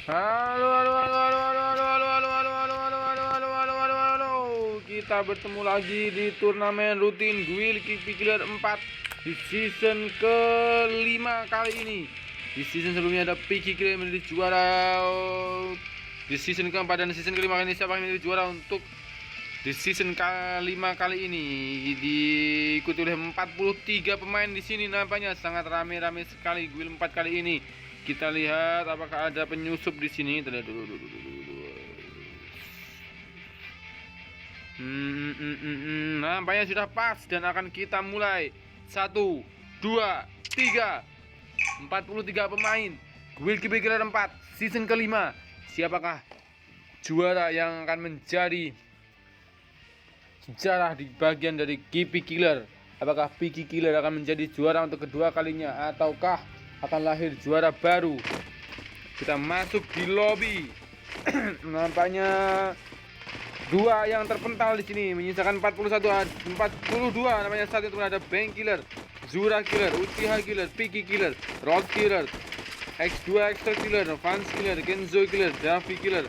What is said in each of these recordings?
Halo, halo, halo, halo, halo, halo, halo, halo, halo, halo, halo, halo, halo, halo, halo, halo. Kita bertemu lagi di turnamen rutin Guild Kipi Killer 4 di season kelima kali ini. Di season sebelumnya ada Piki Killer menjadi juara. Di season keempat dan season kelima kali ini siapa yang menjadi juara untuk di season kelima kali ini diikuti oleh 43 pemain di sini, nampaknya sangat rame-rame sekali Guild 4 kali ini. Kita lihat apakah ada penyusup di sini. Nampaknya sudah pas dan akan kita mulai. 1, 2, 3. 43 pemain Guild Kipi Killer 4 season kelima. Siapakah juara yang akan menjadi sejarah di bagian dari Kipi Killer? Apakah Piki Killer akan menjadi juara untuk kedua kalinya ataukah akan lahir juara baru? Kita masuk di lobby. Nampaknya dua yang terpental di sini menyisakan 42. Namanya satu itu ada Bank Killer, Zura Killer, Uchiha Killer, Piki Killer, Rod Killer, X2 Extra Killer, Vance Killer, Kenzo Killer, Davi Killer,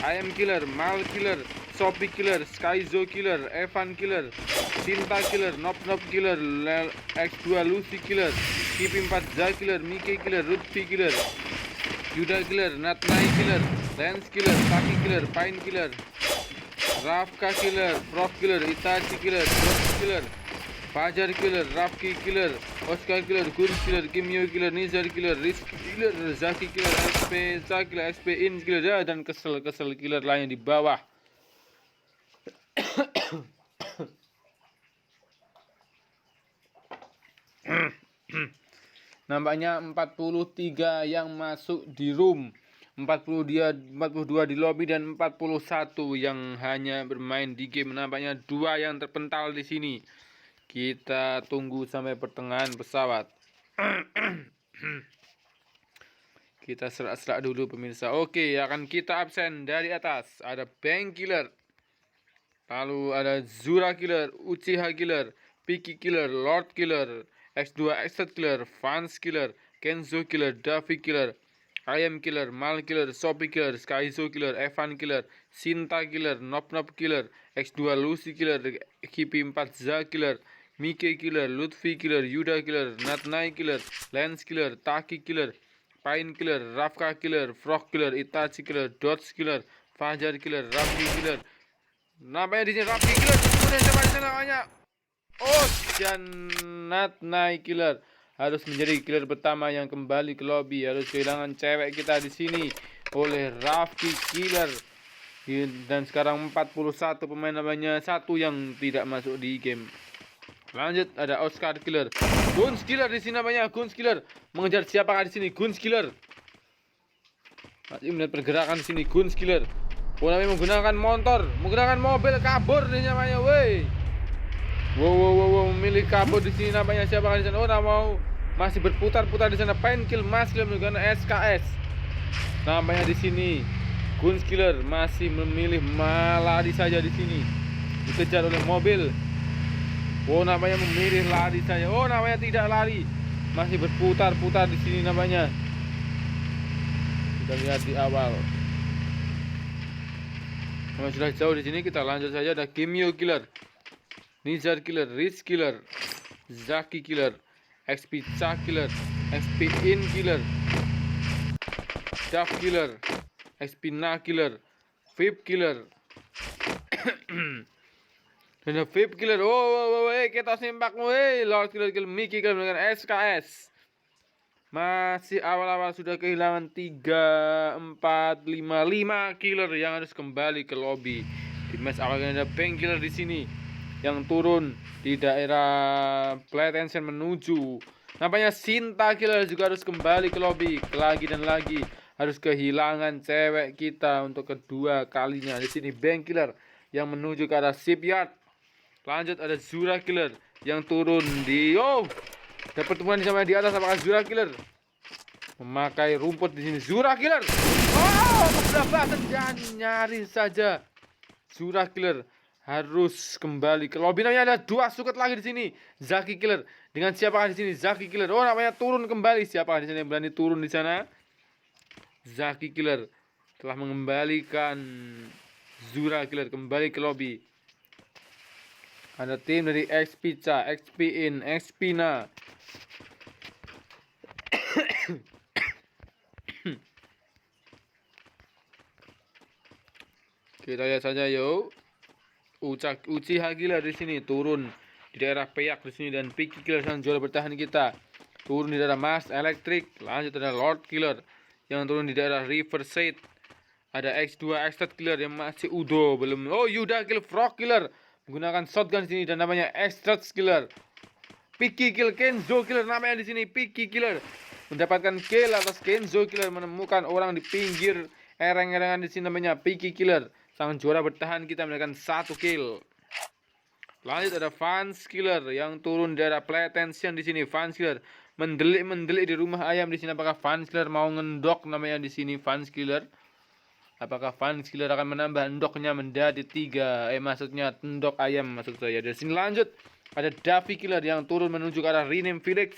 IM Killer, Mal Killer, Sophie Killer, Skyzo Killer, Evan Killer, Sinta Killer, Nop Killer, X2 Lucy Killer, Kipi 4 Za Killer, Mike Killer, Rutfi Killer, Yuda Killer, Natnai Killer, Lance Killer, Taki Killer, Pine Killer, Rafka Killer, Prof Killer, Itachi Killer, Prof Killer, Fajar Killer, Rafki Killer, Oscar Killer, Gun Killer, Kimyo Killer, Nizar Killer, Rizky Killer, Zaki Killer, SP Za Killer, SP In Killer, dan kesel killer lain di bawah. Nampaknya 43 yang masuk di room, 42 di lobby dan 41 yang hanya bermain di game. Nampaknya dua yang terpental di sini. Kita tunggu sampai pertengahan pesawat. Kita serak-serak dulu pemirsa. Oke, akan kita absen dari atas. Ada Bank Killer, lalu ada Zura Killer, Uchiha Killer, Piki Killer, Lord Killer, X2 Extra Killer, Vance Killer, Kenzo Killer, Davi Killer, IM Killer, Mal Killer, Sophie Killer, Skyzo Killer, Evan Killer, Sinta Killer, Nop Killer, X2 Lucy Killer, Kipi 4 Za Killer, Mike Killer, Lutfi Killer, Yuda Killer, Natnai Killer, Lance Killer, Taki Killer, Pine Killer, Rafka Killer, Frog Killer, Itachi Killer, Dots Killer, Fajar Killer, Rafki Killer. Namanya di sini Rafki Killer. Kemudian siapa di sana namanya? Oh, Natnai Killer harus menjadi killer pertama yang kembali ke lobby. Harus kehilangan cewek kita di sini oleh Rafki Killer. Dan sekarang 41 pemain, namanya satu yang tidak masuk di game. Lanjut ada Oscar Killer, Guns Killer di sini namanya Guns Killer. Mengejar siapakah di sini? Guns Killer. Masih melihat pergerakan di sini Guns Killer. Oh, namanya menggunakan motor, menggunakan mobil kabur di namanya, woi. Wow, memilih kabur di sini namanya siapakah di sana? Oh, mau masih berputar-putar di sana. Penkill Mas Killer menggunakan SKS. Namanya di sini Guns Killer masih memilih lari saja di sini. Dikejar oleh mobil. Oh, namanya memilih lari saja. Oh, namanya tidak lari, masih berputar-putar di sini namanya. Kita lihat di awal. Kalau sudah jauh di sini, kita lanjut saja. Ada Kimyo Killer, Nizar Killer, Riz Killer, Zaki Killer, XP Cha Killer, XP In Killer, Dav Killer, XP Na Killer, Vip Killer. Dan Vip Killer. Oh, kita simpak, Lord Killer, Mickey Killer dengan SKS. Masih awal-awal sudah kehilangan 3, 4, 5 killer yang harus kembali ke lobby. Di match awalnya ada Bank Killer di sini yang turun di daerah Play Tension menuju. Nampaknya Sinta Killer juga harus kembali ke lobby lagi dan lagi. Harus kehilangan cewek kita untuk kedua kalinya. Di sini Bank Killer yang menuju ke arah shipyard. Lanjut ada Zura Killer yang turun di ada pertemuan sama di atas. Apakah Zura Killer memakai rumput di sini? Zura Killer. Oh, keberatan dan nyaris saja Zura Killer harus kembali ke lobby. Namanya ada dua suket lagi di sini. Zaki Killer dengan siapakah di sini? Zaki Killer. Oh, namanya turun kembali. Siapakah di sini yang berani turun di sana? Zaki Killer telah mengembalikan Zura Killer kembali ke lobby. Ada tim dari X Pizza, XP In, XP Na. Kita lihat saja yuk. Uchiha Killer di sini turun di daerah Peyak di sini, dan Piki Killer sang juara bertahan kita turun di daerah Mars Electric. Lanjut ada Lord Killer yang turun di daerah Riverside. Ada X2 Extra Killer yang masih Udo belum. Oh, Yuda Kill Frog Killer menggunakan shotgun di sini dan namanya Extra Killer. Piki Kill Kenzo Killer namanya di sini. Piki Killer mendapatkan kill atas Kenzo Killer, menemukan orang di pinggir ereng-erengan di sini namanya Piki Killer. Sang juara bertahan kita mendapatkan 1 kill. Lanjut ada Fans Killer yang turun daerah Playtension di sini. Fans Killer mendelik di rumah ayam di sini. Apakah Fans Killer mau ngendok namanya di sini Fans Killer? Apakah Fans Killer akan menambah endoknya menjadi 3? Maksudnya endok ayam maksud saya. Dari sini lanjut ada Davi Killer yang turun menuju ke arah Rename Village.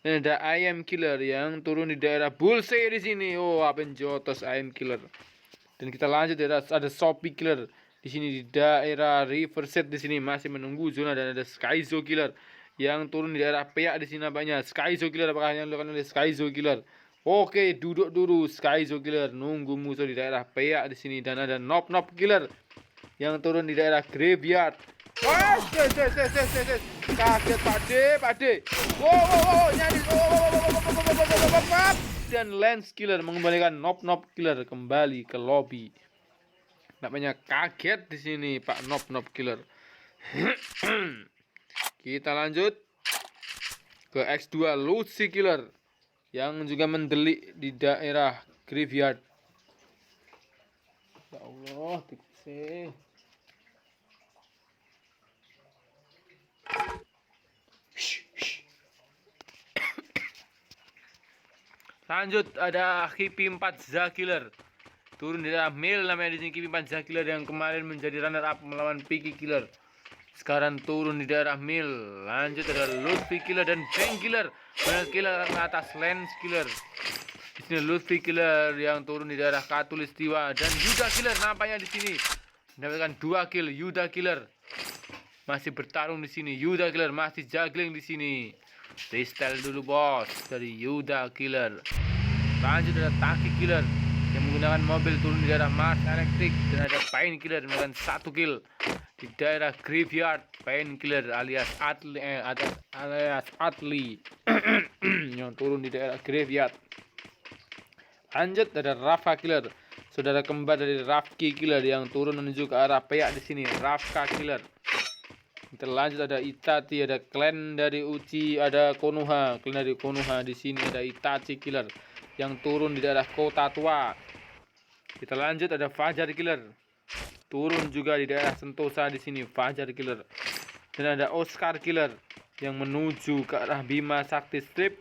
Dan ada Ayam Killer yang turun di daerah Bullseye di sini. Oh, Apenjotos Ayam Killer. Dan kita lanjut ada Sophie Killer di sini di daerah Riverside di sini masih menunggu zona, dan ada Skyzo Killer yang turun di daerah Peak di sini nampaknya. Skyzo Killer apakah yang dilakukan oleh Skyzo Killer? Oke, duduk dulu Skyzo Killer nunggu musuh di daerah Peak di sini, dan ada Nop Killer yang turun di daerah Graveyard. Wah, kaget Pade. Wow, nyaris. Dan Lance Killer mengembalikan Nop Killer kembali ke lobby. Namanya kaget di sini Pak Nop Killer. Kita lanjut ke X2 Lucy Killer yang juga mendelik di daerah Graveyard. Ya Allah, tikse. Lanjut ada Kipi 4 Zakiller turun di daerah Mil namanya di sini. Kipi 4 Zakiller yang kemarin menjadi runner up melawan Piki Killer sekarang turun di daerah Mil. Lanjut ada Lutfi Killer dan Bang Killer. Bang Killer ke atas Lens Killer. Di sini Lutfi Killer yang turun di daerah Katulistiwa, dan Yuda Killer nampaknya di sini mendapatkan 2 kill. Yuda Killer masih bertarung di sini. Yuda Killer masih juggling di sini. Freestyle dulu bos dari Yuda Killer. Lanjut ada Taki Killer yang menggunakan mobil turun di daerah Mars Electric, dan ada Pain Killer dengan 1 kill di daerah Graveyard. Pain Killer alias Atli yang turun di daerah Graveyard. Lanjut ada Rafa Killer, saudara kembar dari Rafki Killer yang turun menuju ke arah Peak di sini. Rafka Killer. Terlanjut ada Itachi, ada clan dari Uchi, ada Konoha, clan dari Konoha di sini ada Itachi Killer yang turun di daerah Kota Tua. Kita lanjut ada Fajar Killer, turun juga di daerah Sentosa di sini Fajar Killer. Dan ada Oscar Killer yang menuju ke arah Bima Sakti Strip.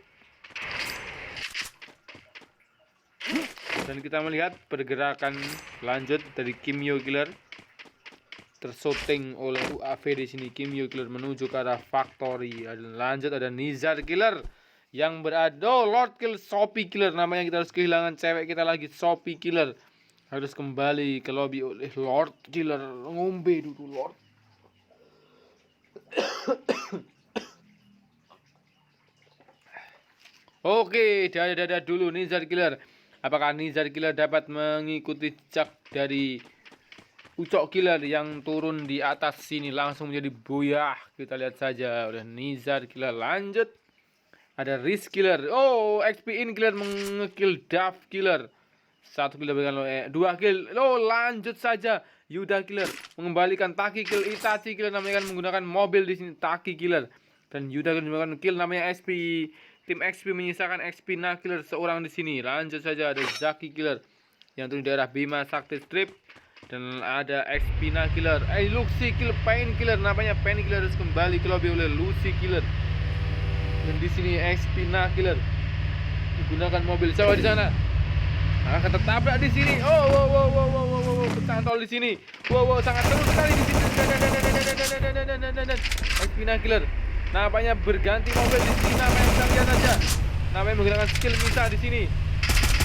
Dan kita melihat pergerakan lanjut dari Kimyo Killer tershooting oleh UAV di sini. Kimyo Killer menuju ke arah Factory. Dan lanjut ada Nizar Killer yang berada Lord Kill Sophie Killer namanya. Kita harus kehilangan cewek kita lagi. Sophie Killer harus kembali ke lobby oleh Lord Killer. Ngombe dulu Lord. Oke, dada dulu Nizar Killer. Apakah Nizar Killer dapat mengikuti jejak dari Ucok Killer yang turun di atas sini langsung menjadi buyah? Kita lihat saja oleh Nizar Killer. Lanjut ada Riz Killer. Oh, XP In Killer mengekill Dav Killer. 1 kill diberikan oleh 2 kill. Oh, lanjut saja Yuda Killer mengembalikan Taki Kill. Itachi Killer namanya kan menggunakan mobil di sini. Taki Killer dan Yuda Killer menggunakan kill namanya XP. Tim XP menyisakan XP Na Killer seorang di sini. Lanjut saja ada Zaki Killer yang turun di daerah Bima Sakti Strip. Dan ada XP Na Killer. Lucy Kill Pain Killer namanya. Pain Killer harus kembali ke lobby oleh Lucy Killer. Dan di sini XP Na Killer menggunakan mobil sawah di sana. Akan tertabrak di sini. Wow, pecahan tol di sini. Wow, sangat seru sekali di sini. XP Na Killer nampaknya berganti mobil di sini. Namanya kita lihat aja. Namanya menggunakan skill Misa di sini.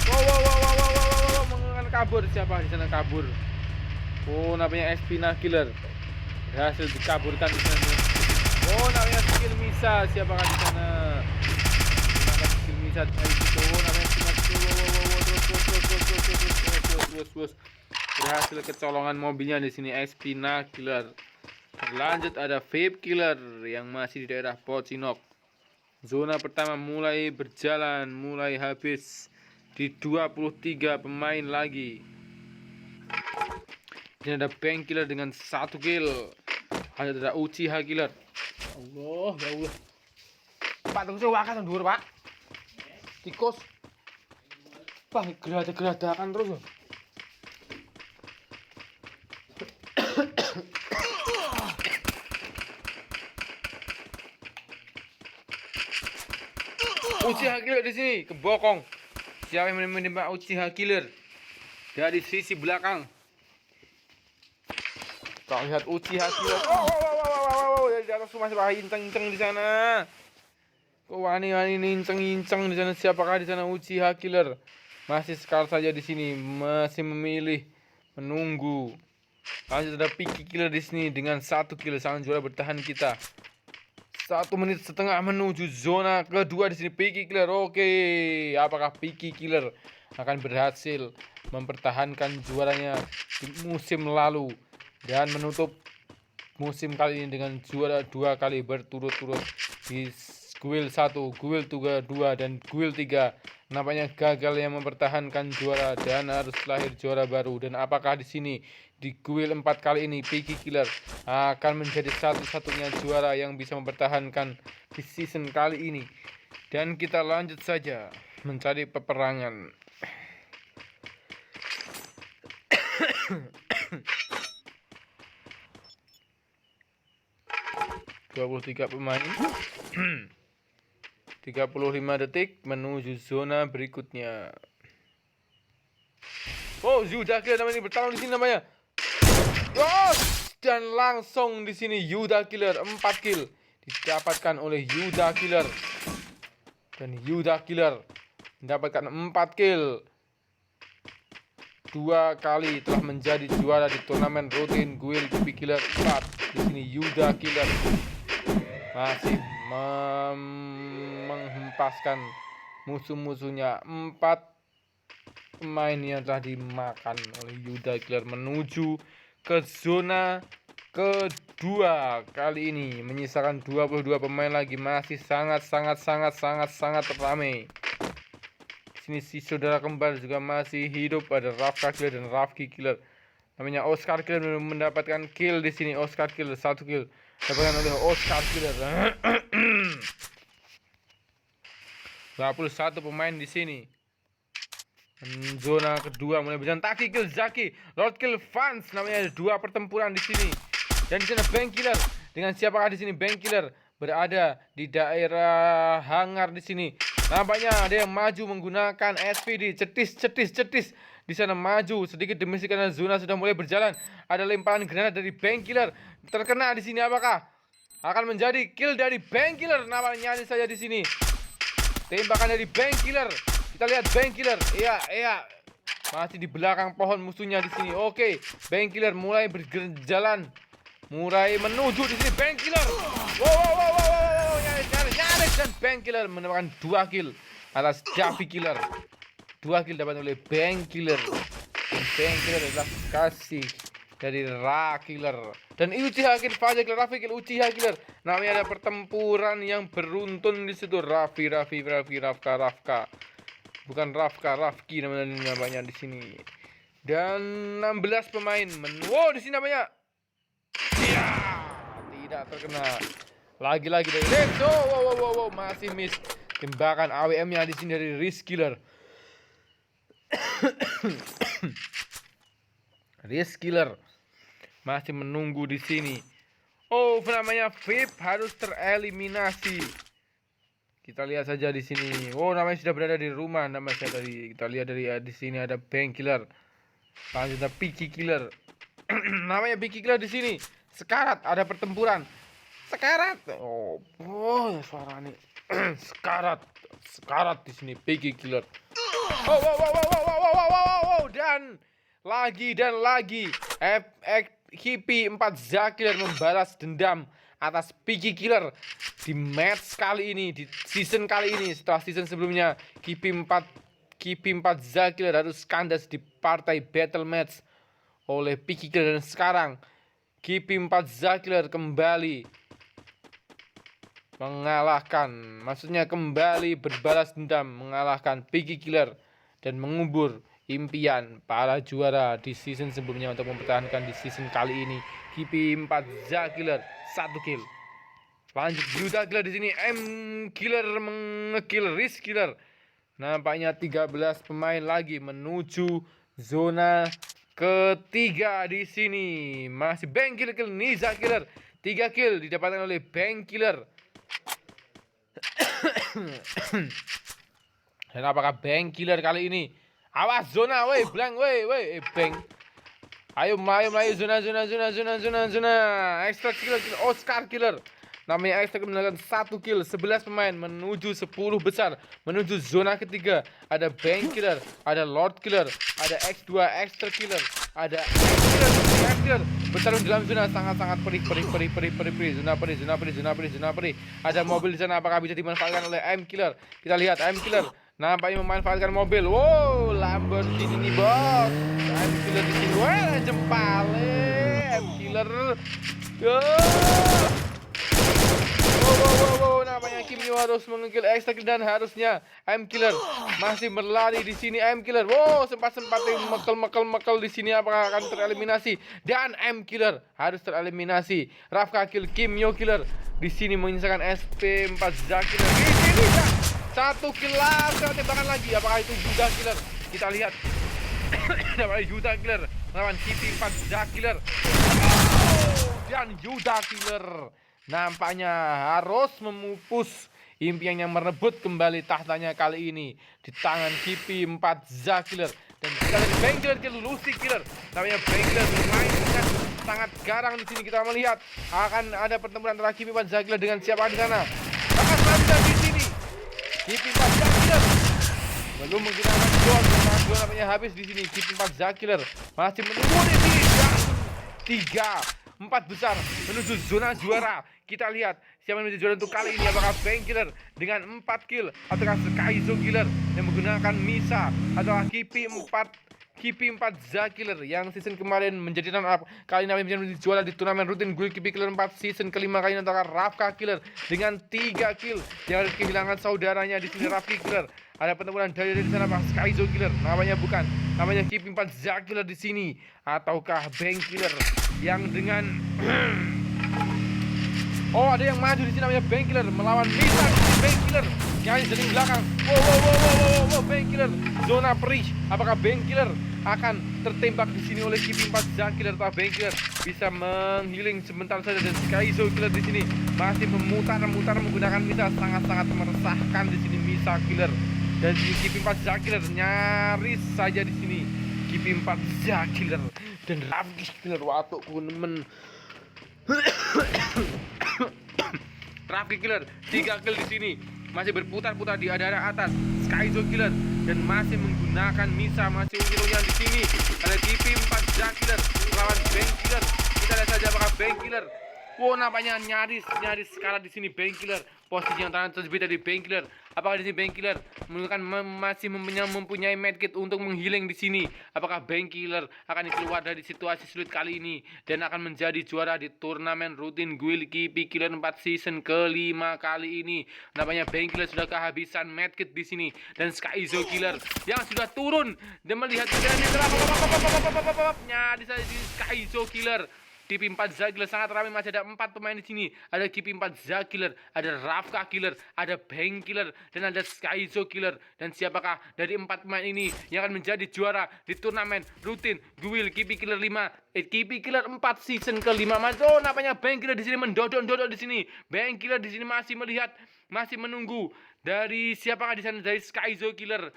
Wow, mengenai kabur, siapa di sana kabur? Oh, namanya Espina Killer. Berhasil dikaburkan di sana. Oh, namanya skill Misa, siapakah di sana? Gunakan skill Misa dari situ. Oh, namanya Espina Killer. Terus. Berhasil kecolongan mobilnya di sini Espina Killer. Lanjut ada Vape Killer yang masih di daerah Pocinok. Zona pertama mulai berjalan, mulai habis di 23 pemain lagi. Ini ada Bank Killer dengan 1 kill. Ada Uchiha Killer. Allah, ya Allah. Pak tunggu saya wakas dhuwur, Pak. Tikus. Pak geradakan terus. Uchiha Killer di sini, kebokong. Siapa yang menembak Uchiha Killer? Dari sisi belakang. Kau lihat Uchiha Killer. Wow, di atas rumah siapa inceng di sana? Kok wani inceng di sana? Siapakah di sana Uchiha Killer? Masih sekar saja di sini, masih memilih menunggu. Lanjut ada Piki Killer di sini dengan 1 kill. Sang juara bertahan kita. 1 menit setengah menuju zona kedua di sini Piki Killer. Oke, apakah Piki Killer akan berhasil mempertahankan juaranya di musim lalu dan menutup musim kali ini dengan juara 2 kali berturut-turut di Guild 1, Guild 2, dan Guild 3. Nampaknya gagal yang mempertahankan juara dan harus lahir juara baru. Dan apakah di sini di Guild 4 kali ini Piki Killer akan menjadi satu-satunya juara yang bisa mempertahankan di season kali ini? Dan kita lanjut saja mencari peperangan. 23 pemain. 35 detik menuju zona berikutnya. Oh, Yuda Killer namanya bertarung di sini namanya. Dan langsung di sini Yuda Killer 4 kill didapatkan oleh Yuda Killer. Dan Yuda Killer mendapatkan 4 kill. 2 kali telah menjadi juara di turnamen rutin Guild Killer 4. Di sini Yuda Killer masih menghempaskan musuh-musuhnya. 4 pemain yang telah dimakan oleh Yuda Killer menuju ke zona kedua kali ini, menyisakan 22 pemain lagi. Masih sangat ramai. Di sini si saudara kembar juga masih hidup, ada Rafka Killer dan Rafki Killer. Namanya Oscar Killer mendapatkan kill di sini. Oscar Killer 1 kill dapatkan oleh Oscar Killer. 21 pemain di sini. Zona kedua mulai berjalan. Taki Kill Zaki, Lord Kill Fans, namanya ada 2 pertempuran di sini. Dan di sana Bank Killer dengan siapakah di sini? Bank Killer berada di daerah hangar di sini. Nampaknya ada yang maju menggunakan SPD, cetis. Di sana maju sedikit demi sedikit karena zona sudah mulai berjalan. Ada lemparan granat dari Bank Killer. Terkena di sini, apakah akan menjadi kill dari Bank Killer? Namanya nyanyi saja di sini. Tembakan dari Bank Killer. Kita lihat Bank Killer. Iya. Masih di belakang pohon musuhnya di sini. Oke, Bank Killer mulai berjalan, mulai menuju di sini. Bank Killer. Wow. Nyaris dan Bank Killer mendapatkan 2 kill atas Javi Killer. 2 kill dapat oleh Bank Killer. Dan Bank Killer adalah kasih dari Ra Killer. Dan Uchiha Killer, Fajar Killer, Raffi Killer, Uchiha Killer. Namanya ada pertempuran yang beruntun di situ. Raffi, Rafka. Bukan Rafki namanya di sini. Dan 16 pemain. Wow, di sini namanya. Ya, tidak terkena. Lagi-lagi dari Rex. Wow, masih miss. Tembakan AWM-nya di sini dari Risk Killer. Risk Killer masih menunggu di sini. Oh, namanya VIP harus tereliminasi. Kita lihat saja di sini. Oh, namanya sudah berada di rumah. Nama saya tadi kita lihat dari di sini ada Bank Killer. Lanjut ada Piki Killer. Namanya Piki Killer di sini. Sekarat, ada pertempuran. Sekarat. Oh, suara nih. Sekarat di sini Piki Killer. Dan lagi Kipi 4 Zakiller membalas dendam atas Picky Killer di match kali ini, di season kali ini. Setelah season sebelumnya Kipi 4 Zakiller harus kandas di partai battle match oleh Picky Killer, dan sekarang Kipi 4 Zakiller kembali kembali berbalas dendam, mengalahkan Picky Killer dan mengubur impian para juara di season sebelumnya untuk mempertahankan di season kali ini. Kipi 4 Zakiller 1 kill. Lanjut Yuda Killer di sini, M Killer mengekill Risk Killer. Nampaknya 13 pemain lagi menuju zona ketiga di sini. Masih Bang Killer kill Niza Killer. 3 kill didapatkan oleh Bang Killer. Dan apakah Bang Killer kali ini? Awas zona, woi, blank, woi, Bang. Ayo zona. Extra killer, Oscar Killer. Namanya Extra melakukan 1 kill, 11 pemain menuju 10 besar, menuju zona ketiga. Ada Bang Killer, ada Lord Killer, ada X2 Extra Killer, ada X Killer. Bertarung dalam zona sangat perih. Zona perih. Ada mobil di sana, apakah bisa dimanfaatkan oleh M Killer? Kita lihat M Killer nampaknya memanfaatkan mobil. Wow, Lamborghini nih bos. M Killer di sini, wah jempale M Killer. Wow, nampaknya Kimio harus mengekill Extra Kill, dan harusnya M Killer masih berlari di sini. M Killer, wow, sempat mekel di sini, apakah akan tereliminasi? Dan M Killer harus tereliminasi. Rafka kill Kimio Killer di sini menyisakan SP 4 Zakiller. Di sini 1 kill tembakan lagi. Apakah itu Yuda Killer? Kita lihat. Apakah Yuda Killer melawan Kipi 4 Zakiller. Dan Yuda Killer nampaknya harus memupus impiannya merebut kembali tahtanya kali ini di tangan Kipi 4 Zakiller. Dan kita lihat Bang Killer kill Lucy Killer. Namanya Bang Killer bermain dengan sangat garang di sini. Kita melihat akan ada pertempuran antara Kipi 4 Zakiller dengan siapa di sana. Akan di sini Kipi 4 Zakiller belum menggunakan gol, namanya habis di sini. Kipi 4 Zakiller masih menunggu di sini. 4 besar menuju zona juara. Kita lihat siapa yang menjadi juara untuk kali ini. Apakah Bang Killer dengan 4 kill, ataukah Skyzo Killer yang menggunakan Misa, ataukah Kipi 4 Zakiller yang season kemarin menjadi runner up, kali ini menjadi juara di turnamen rutin Guild Kipi Killer 4 season kelima kali ini, ataukah Rafka Killer dengan 3 kill yang harus kehilangan saudaranya di sini. Rafki Killer, ada pertempuran dari sana, Pak Skyzo Killer, namanya Kipi 4 Zakiller di sini, ataukah Bang Killer yang dengan ada yang maju di sini, namanya Bang Killer melawan Misa. Bang Killer yang dari belakang. Wow, Bang Killer zona perih. Apakah Bang Killer akan tertembak di sini oleh Kipi 4 Zakiller, atau Bang Killer bisa menghealing sebentar saja? Dan Skyzo Killer di sini masih memutar menggunakan Misa, sangat meresahkan di sini Misa Killer. Dan Kipi 4 Zakiller nyaris saja di sini. Kipi 4 Zakiller dan Rafki Killer watukku nemen. Rafki Killer 3 kill di sini, masih berputar-putar di daerah atas. Skyzo Killer dan masih menggunakan Misa, masih unggul-unggulan di sini. Ada Kipi 4 Zakiller melawan Bang Killer. Kita lihat saja apakah Bang Killer. Nampaknya nyaris kalah di sini Bang Killer. Posisi yang tangan tersebut dari Bang Killer. Apakah di sini Bang Killer masih mempunyai medkit untuk menghealing di sini? Apakah Bang Killer akan keluar dari situasi sulit kali ini dan akan menjadi juara di turnamen rutin Guild Kipi Killer 4 season kelima kali ini? Nampaknya Bang Killer sudah kehabisan medkit di sini, dan Skyzo Killer yang sudah turun dan melihat keadaan di Skyzo Killer. Kipi 4 Zakiller sangat ramai, masih ada 4 pemain di sini. Ada Kipi 4 Zakiller, ada Rafka Killer, ada Bang Killer, dan ada Skyzo Killer. Dan siapakah dari 4 pemain ini yang akan menjadi juara di turnamen rutin Guild Kipi Killer 5 Kipi Killer 4 season kelima? Nampaknya Bang Killer di sini mendodok di sini. Bang Killer di sini masih melihat, masih menunggu dari siapakah di sana, dari Skyzo Killer.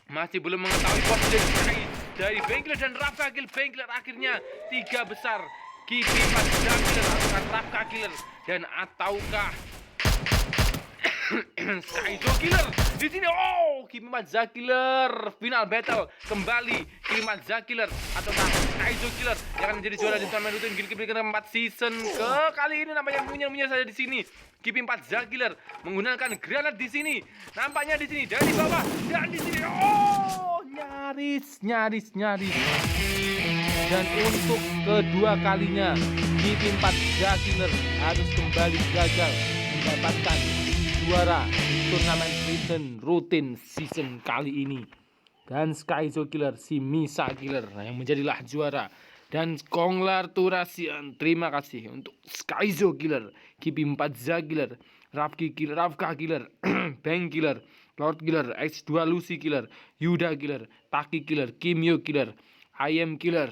Masih belum mengetahui posisi dari Bang Killer dan Rafka Killer. Bang Killer akhirnya 3 besar. Kipi 4 Zakiller ataukah Rafka Killer, dan ataukah Kaizo Killer di sini. Oh, Kimaza Killer final battle kembali. Kimaza Killer atau Kaizo Killer yang akan menjadi juara di turnamen rutin Guild Keeper ke-4 season ke kali ini. Namanya munyar saja di sini. Kimaza Killer menggunakan granat di sini. Nampaknya di sini dari bawah dan di sini. Oh, nyaris. Dan untuk kedua kalinya Kimaza Killer harus kembali gagal mendapatkan juara turnamen rutin season kali ini. Dan Kaizo Killer, si Misa Killer yang menjadilah juara. Dan congratulations, terima kasih untuk Kaizo Killer, Kimaza Killer, Rafka Killer, Bang Killer, Lord Killer, X2 Lucy Killer, Yuda Killer, Taki Killer, Kimyo Killer, I Am Killer,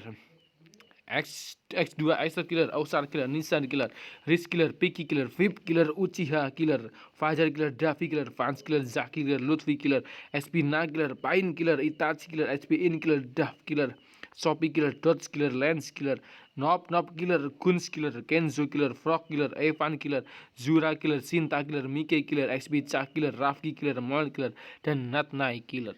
X2 Acer Killer, Ausar Killer, Nissan Killer, Riz Killer, Piki Killer, Vip Killer, Uchiha Killer, Fajar Killer, Davi Killer, Vans Killer, Zaki Killer, Lutfi Killer, SP Na Killer, Pain Killer, Itachi Killer, SP In Killer, Dav Killer, Sopi Killer, Dots Killer, Lens Killer, Nop Killer, Guns Killer, Kenzo Killer, Frog Killer, Evan Killer, Zura Killer, Sinta Killer, Mike Killer, XP Cha Killer, Rafki Killer, Mol Killer, dan Natnai Killer.